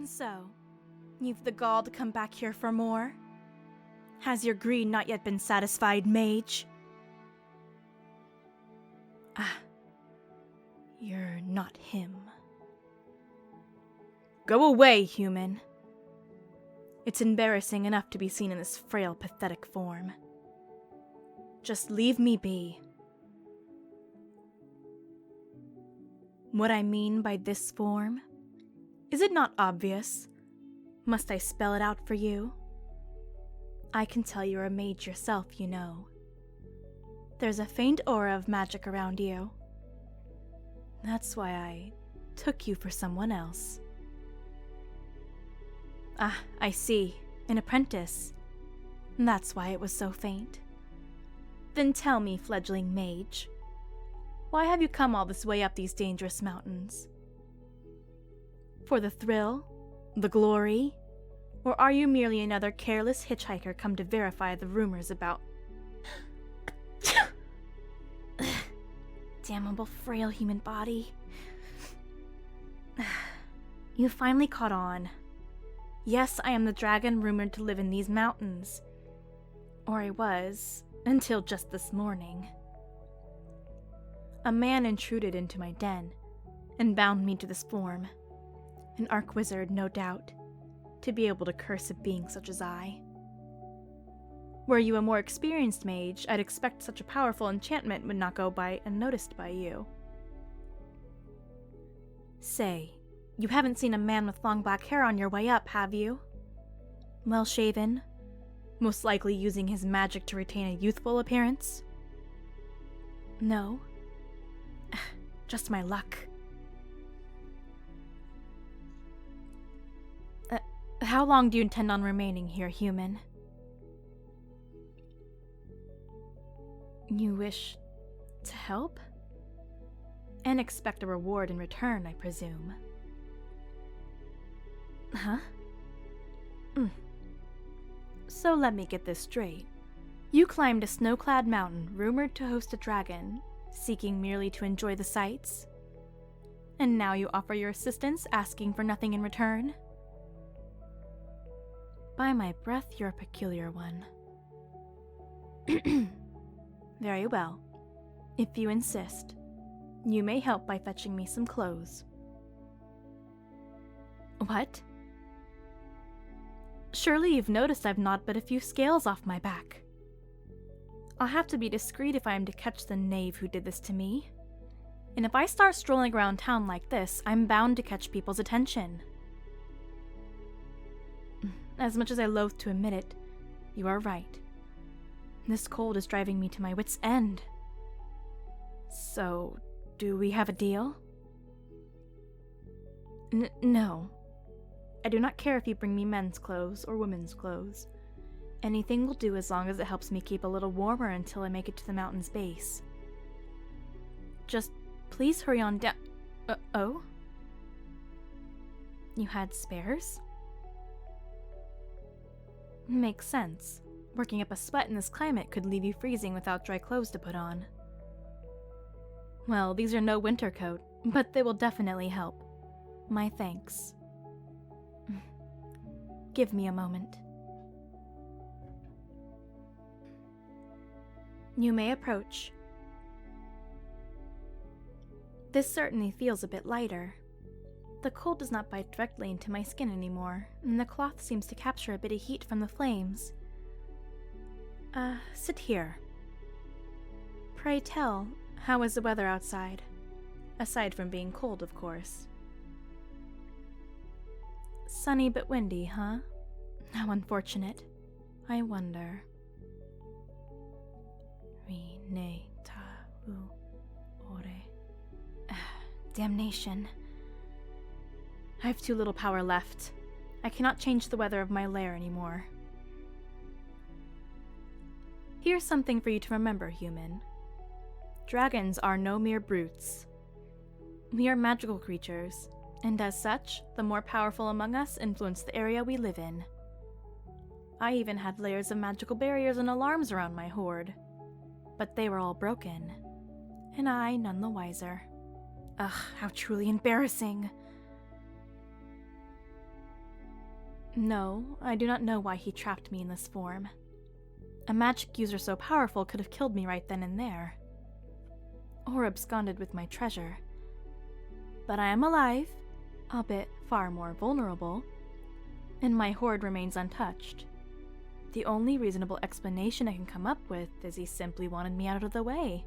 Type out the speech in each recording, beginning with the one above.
So, you've the gall to come back here for more? Has your greed not yet been satisfied, mage? Ah, you're not him. Go away, human. It's embarrassing enough to be seen in this frail, pathetic form. Just leave me be. What I mean by this form? Is it not obvious? Must I spell it out for you? I can tell you're a mage yourself, you know. There's a faint aura of magic around you. That's why I took you for someone else. Ah, I see. An apprentice. That's why it was so faint. Then tell me, fledgling mage, why have you come all this way up these dangerous mountains? For the thrill? The glory? Or are you merely another careless hitchhiker come to verify the rumors about... Damnable frail human body. You finally caught on. Yes, I am the dragon rumored to live in these mountains. Or I was, until just this morning. A man intruded into my den, and bound me to this form. An archwizard, no doubt, to be able to curse a being such as I. Were you a more experienced mage, I'd expect such a powerful enchantment would not go by unnoticed by you. Say, you haven't seen a man with long black hair on your way up, have you? Well shaven, most likely using his magic to retain a youthful appearance? No. Just my luck. How long do you intend on remaining here, human? You wish to help? And expect a reward in return, I presume. Huh? So let me get this straight. You climbed a snow-clad mountain rumored to host a dragon, seeking merely to enjoy the sights? And now you offer your assistance, asking for nothing in return? By my breath, you're a peculiar one. Very well. If you insist, you may help by fetching me some clothes. What? Surely you've noticed I've gnawed but a few scales off my back. I'll have to be discreet if I am to catch the knave who did this to me. And if I start strolling around town like this, I'm bound to catch people's attention. As much as I loathe to admit it, you are right. This cold is driving me to my wit's end. So, do we have a deal? No. I do not care if you bring me men's clothes or women's clothes. Anything will do as long as it helps me keep a little warmer until I make it to the mountain's base. Just please hurry on down. Oh? You had spares? Makes sense. Working up a sweat in this climate could leave you freezing without dry clothes to put on. Well, these are no winter coat, but they will definitely help. My thanks. Give me a moment. You may approach. This certainly feels a bit lighter. The cold does not bite directly into my skin anymore, and the cloth seems to capture a bit of heat from the flames. Sit here. Pray tell, how is the weather outside? Aside from being cold, of course. Sunny but windy, huh? How unfortunate. I wonder. Damnation. I have too little power left. I cannot change the weather of my lair anymore. Here's something for you to remember, human. Dragons are no mere brutes. We are magical creatures, and as such, the more powerful among us influence the area we live in. I even had layers of magical barriers and alarms around my horde, but they were all broken, and I none the wiser. Ugh, how truly embarrassing. No, I do not know why he trapped me in this form. A magic user so powerful could have killed me right then and there. Or absconded with my treasure. But I am alive, albeit far more vulnerable, and my hoard remains untouched. The only reasonable explanation I can come up with is he simply wanted me out of the way.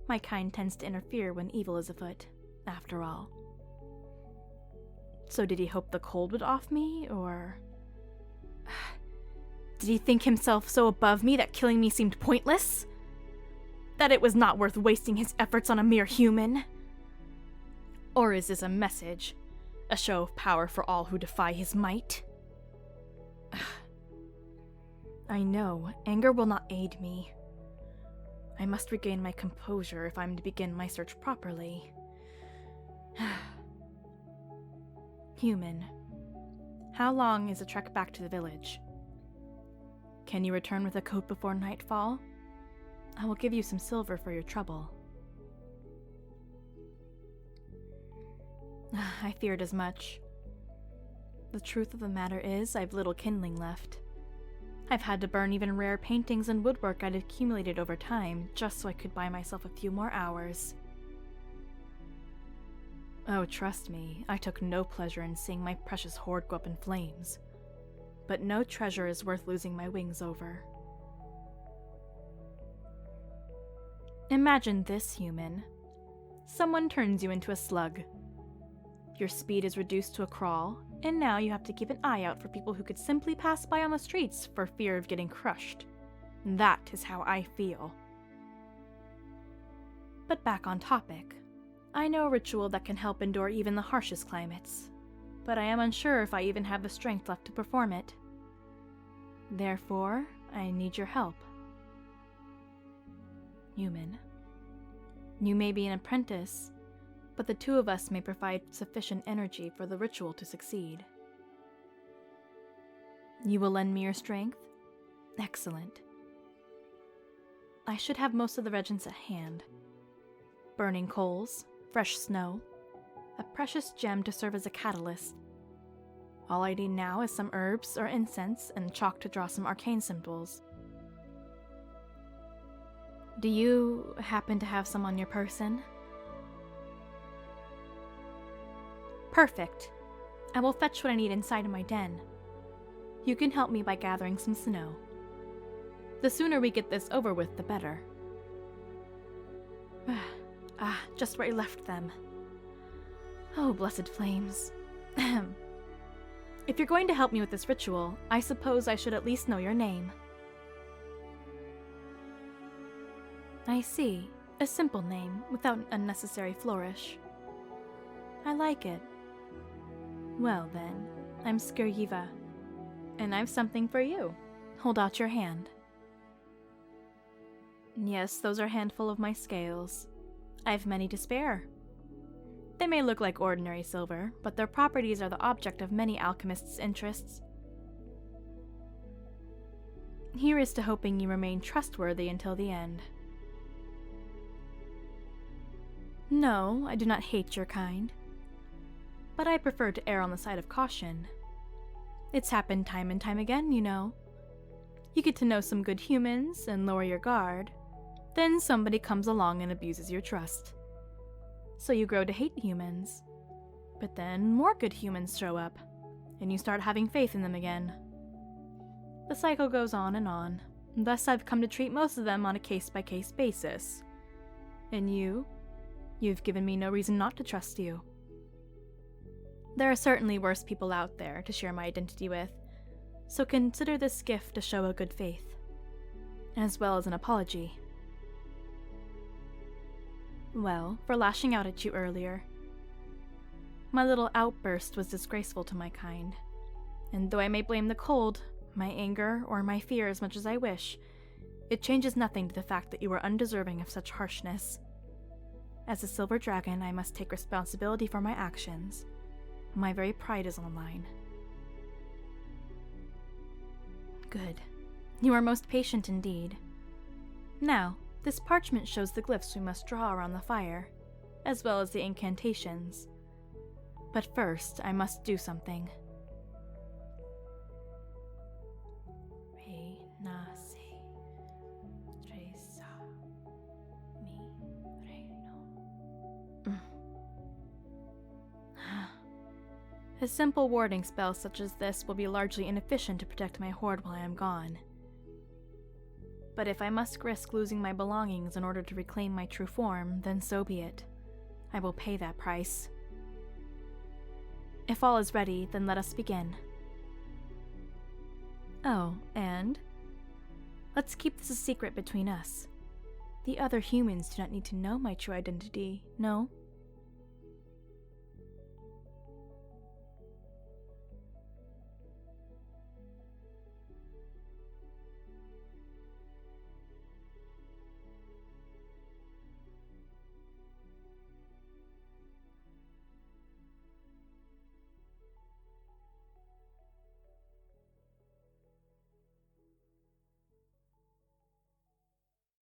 My kind tends to interfere when evil is afoot, after all. So did he hope the cold would off me, or... Did he think himself so above me that killing me seemed pointless? That it was not worth wasting his efforts on a mere human? Or is this a message? A show of power for all who defy his might? I know, anger will not aid me. I must regain my composure if I'm to begin my search properly. Human, how long is the trek back to the village? Can you return with a coat before nightfall? I will give you some silver for your trouble. I feared as much. The truth of the matter is, I've little kindling left. I've had to burn even rare paintings and woodwork I'd accumulated over time, just so I could buy myself a few more hours. Oh, trust me, I took no pleasure in seeing my precious hoard go up in flames. But no treasure is worth losing my wings over. Imagine this, human. Someone turns you into a slug. Your speed is reduced to a crawl, and now you have to keep an eye out for people who could simply pass by on the streets for fear of getting crushed. That is how I feel. But back on topic. I know a ritual that can help endure even the harshest climates, but I am unsure if I even have the strength left to perform it. Therefore, I need your help. Human. You may be an apprentice, but the two of us may provide sufficient energy for the ritual to succeed. You will lend me your strength? Excellent. I should have most of the regiments at hand. Burning coals, fresh snow, a precious gem to serve as a catalyst. All I need now is some herbs or incense and chalk to draw some arcane symbols. Do you happen to have some on your person? Perfect. I will fetch what I need inside of my den. You can help me by gathering some snow. The sooner we get this over with, the better. Just where I left them. Oh, blessed flames. If you're going to help me with this ritual, I suppose I should at least know your name. I see. A simple name, without an unnecessary flourish. I like it. Well then, I'm Skiryiva, and I've something for you. Hold out your hand. Yes, those are a handful of my scales. I've many to spare. They may look like ordinary silver, but their properties are the object of many alchemists' interests. Here is to hoping you remain trustworthy until the end. No, I do not hate your kind. But I prefer to err on the side of caution. It's happened time and time again, you know. You get to know some good humans and lower your guard. Then somebody comes along and abuses your trust. So you grow to hate humans. But then more good humans show up, and you start having faith in them again. The cycle goes on and on. Thus I've come to treat most of them on a case-by-case basis. And you've given me no reason not to trust you. There are certainly worse people out there to share my identity with, so consider this gift a show of good faith, as well as an apology. Well, for lashing out at you earlier. My little outburst was disgraceful to my kind, and though I may blame the cold, my anger, or my fear as much as I wish, it changes nothing to the fact that you are undeserving of such harshness. As a silver dragon, I must take responsibility for my actions. My very pride is on the line. Good. You are most patient indeed. Now, this parchment shows the glyphs we must draw around the fire, as well as the incantations. But first, I must do something. A simple warding spell such as this will be largely inefficient to protect my hoard while I am gone. But if I must risk losing my belongings in order to reclaim my true form, then so be it. I will pay that price. If all is ready, then let us begin. Oh, and? Let's keep this a secret between us. The other humans do not need to know my true identity, no?